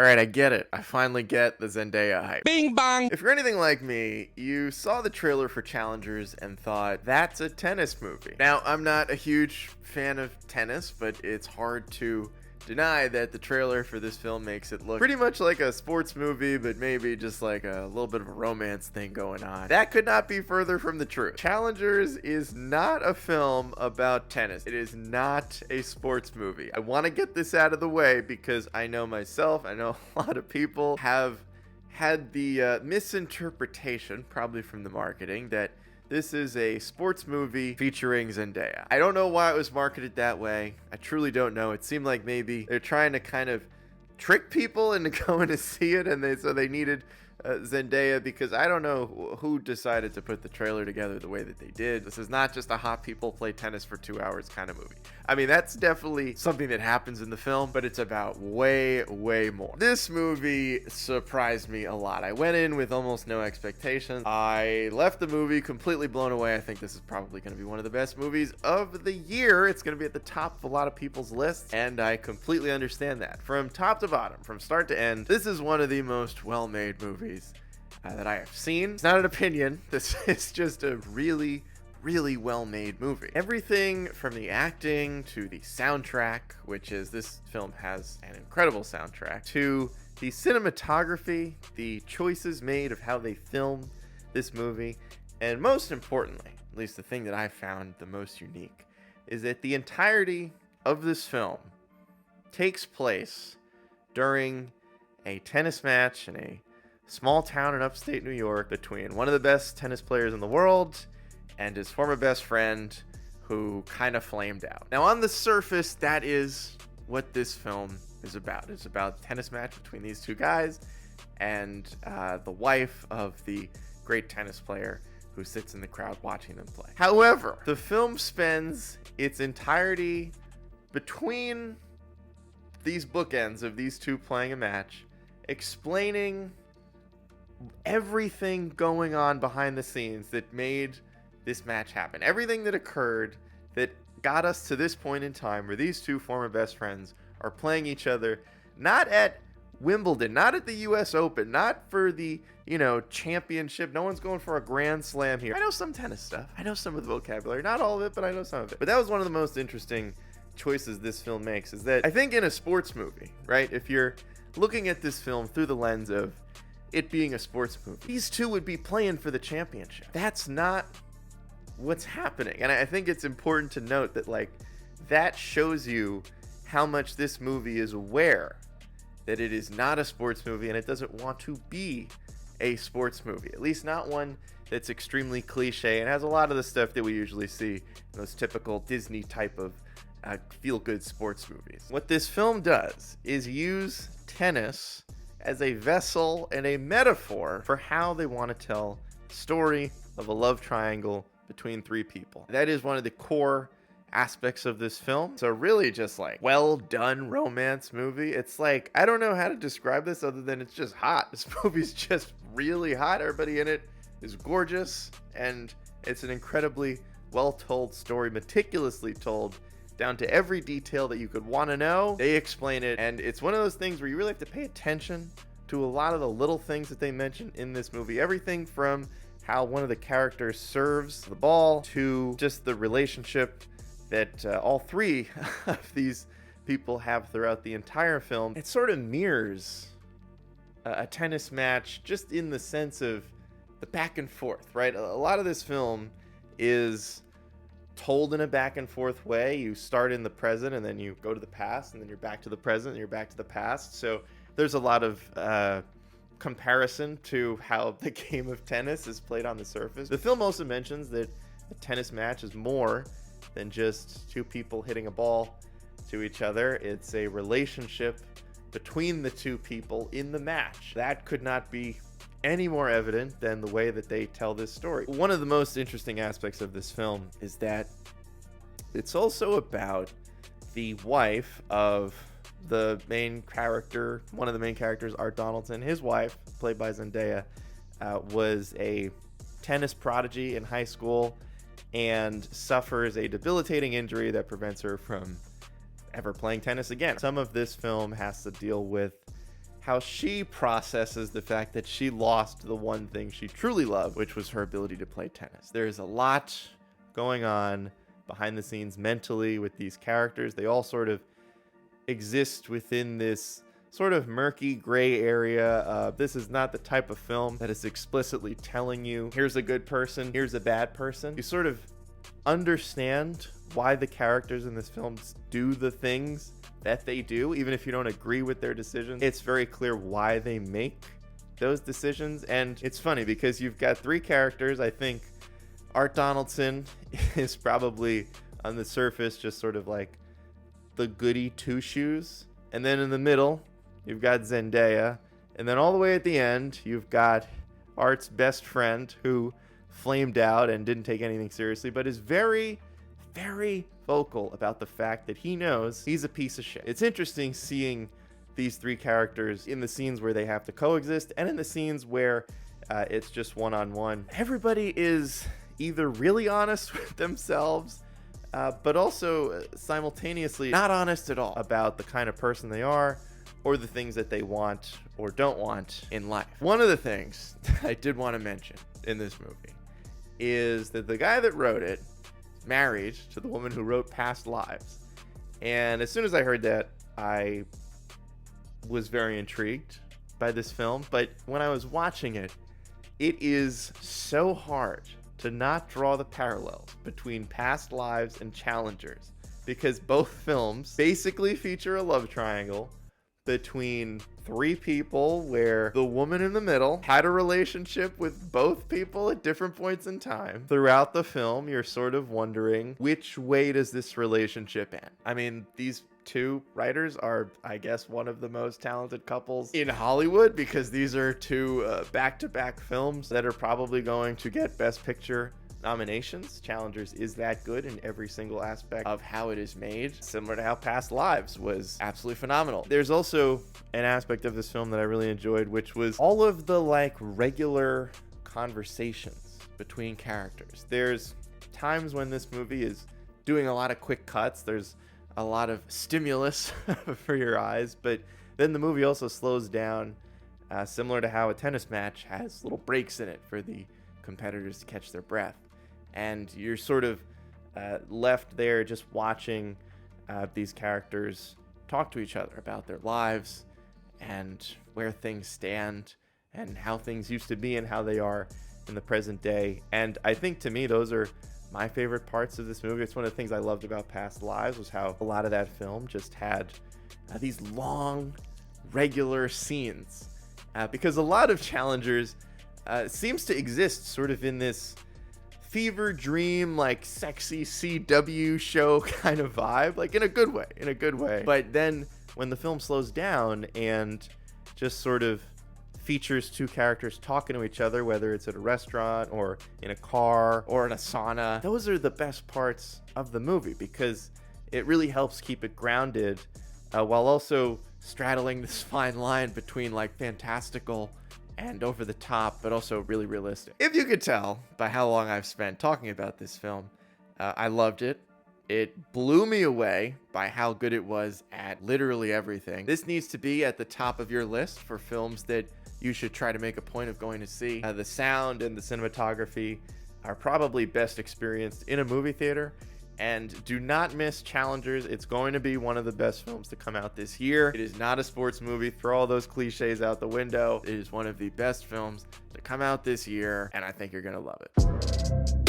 Alright, I get it. I finally get the Zendaya hype. Bing bong. If you're anything like me, you saw the trailer for Challengers and thought, that's a tennis movie. Now, I'm not a huge fan of tennis, but it's hard to deny that the trailer for this film makes it look pretty much like a sports movie, but maybe just like a little bit of a romance thing going on. That could not be further from the truth. Challengers is not a film about tennis. It is not a sports movie. I want to get this out of the way because I know myself, I know a lot of people have had the misinterpretation, probably from the marketing, that this is a sports movie featuring Zendaya. I don't know why it was marketed that way. I truly don't know. It seemed like maybe they're trying to kind of trick people into going to see it, and so they needed Zendaya, because I don't know who decided to put the trailer together the way that they did. This is not just a hot people play tennis for 2 hours kind of movie. I mean, that's definitely something that happens in the film, but it's about way, way more. This movie surprised me a lot. I went in with almost no expectations. I left the movie completely blown away. I think this is probably going to be one of the best movies of the year. It's going to be at the top of a lot of people's lists, and I completely understand that. From top to bottom, from start to end, this is one of the most well-made movies that I have seen. It's not an opinion. This is just a really, really well-made movie. Everything from the acting to the soundtrack, which is, this film has an incredible soundtrack, to the cinematography, the choices made of how they film this movie, and most importantly, at least the thing that I found the most unique, is that the entirety of this film takes place during a tennis match in a small town in upstate New York between one of the best tennis players in the world and his former best friend, who kind of flamed out. Now, on the surface, that is what this film is about. It's about a tennis match between these two guys and the wife of the great tennis player who sits in the crowd watching them play. However, the film spends its entirety between these bookends of these two playing a match, explaining everything going on behind the scenes that made this match happen. Everything that occurred that got us to this point in time where these two former best friends are playing each other, not at Wimbledon, not at the US Open, not for the, championship. No one's going for a grand slam here. I know some tennis stuff. I know some of the vocabulary. Not all of it, but I know some of it. But that was one of the most interesting choices this film makes, is that I think in a sports movie, right, if you're looking at this film through the lens of it being a sports movie, these two would be playing for the championship. That's not what's happening. And I think it's important to note that, that shows you how much this movie is aware that it is not a sports movie, and it doesn't want to be a sports movie, at least not one that's extremely cliche and has a lot of the stuff that we usually see in those typical Disney type of feel-good sports movies. What this film does is use tennis as a vessel and a metaphor for how they want to tell the story of a love triangle between three people. That is one of the core aspects of this film. So really just well done romance movie. It's I don't know how to describe this other than it's just hot. This movie's just really hot. Everybody in it is gorgeous, and it's an incredibly well-told story, meticulously told down to every detail that you could want to know. They explain it, and it's one of those things where you really have to pay attention to a lot of the little things that they mention in this movie. Everything from how one of the characters serves the ball to just the relationship that all three of these people have throughout the entire film. It sort of mirrors a tennis match, just in the sense of the back and forth, right? A lot of this film is told in a back and forth way. You start in the present, and then you go to the past, and then you're back to the present, and you're back to the past. So there's a lot of comparison to how the game of tennis is played on the surface. The film also mentions that a tennis match is more than just two people hitting a ball to each other. It's a relationship between the two people in the match. That could not be any more evident than the way that they tell this story. One of the most interesting aspects of this film is that it's also about the wife of the main character, one of the main characters, Art Donaldson. His wife, played by Zendaya, was a tennis prodigy in high school and suffers a debilitating injury that prevents her from ever playing tennis again. Some of this film has to deal with how she processes the fact that she lost the one thing she truly loved, which was her ability to play tennis. There's a lot going on behind the scenes mentally with these characters. They all sort of exist within this sort of murky gray area. This is not the type of film that is explicitly telling you, here's a good person, here's a bad person. You sort of understand why the characters in this film do the things that they do, even if you don't agree with their decisions. It's very clear why they make those decisions. And it's funny because you've got three characters. I think Art Donaldson is probably on the surface just sort of like the goody two shoes. And then in the middle, you've got Zendaya. And then all the way at the end, you've got Art's best friend who flamed out and didn't take anything seriously, but is very, very vocal about the fact that he knows he's a piece of shit. It's interesting seeing these three characters in the scenes where they have to coexist and in the scenes where it's just one-on-one. Everybody is either really honest with themselves, but also simultaneously not honest at all about the kind of person they are or the things that they want or don't want in life. One of the things I did want to mention in this movie is that the guy that wrote it is married to the woman who wrote Past Lives. And as soon as I heard that, I was very intrigued by this film. But when I was watching it, it is so hard to not draw the parallels between Past Lives and Challengers, because both films basically feature a love triangle between three people where the woman in the middle had a relationship with both people at different points in time. Throughout the film, you're sort of wondering, which way does this relationship end? I mean, these two writers are, I guess, one of the most talented couples in Hollywood, because these are two back-to-back films that are probably going to get Best Picture nominations. Challengers is that good in every single aspect of how it is made, similar to how Past Lives was absolutely phenomenal. There's also an aspect of this film that I really enjoyed, which was all of the like regular conversations between characters. There's times when this movie is doing a lot of quick cuts. There's a lot of stimulus for your eyes, but then the movie also slows down, similar to how a tennis match has little breaks in it for the competitors to catch their breath. And you're sort of left there just watching these characters talk to each other about their lives and where things stand and how things used to be and how they are in the present day. And I think, to me, those are my favorite parts of this movie. It's one of the things I loved about Past Lives, was how a lot of that film just had these long, regular scenes. Because a lot of Challengers seems to exist sort of in this fever dream, like sexy CW show kind of vibe, like in a good way. But then when the film slows down and just sort of features two characters talking to each other, whether it's at a restaurant or in a car or in a sauna, those are the best parts of the movie, because it really helps keep it grounded while also straddling this fine line between like fantastical and over the top, but also really realistic. If you could tell by how long I've spent talking about this film, I loved it. It blew me away by how good it was at literally everything. This needs to be at the top of your list for films that you should try to make a point of going to see. The sound and the cinematography are probably best experienced in a movie theater. And do not miss Challengers. It's going to be one of the best films to come out this year. It is not a sports movie. Throw all those cliches out the window. It is one of the best films to come out this year, and I think you're going to love it.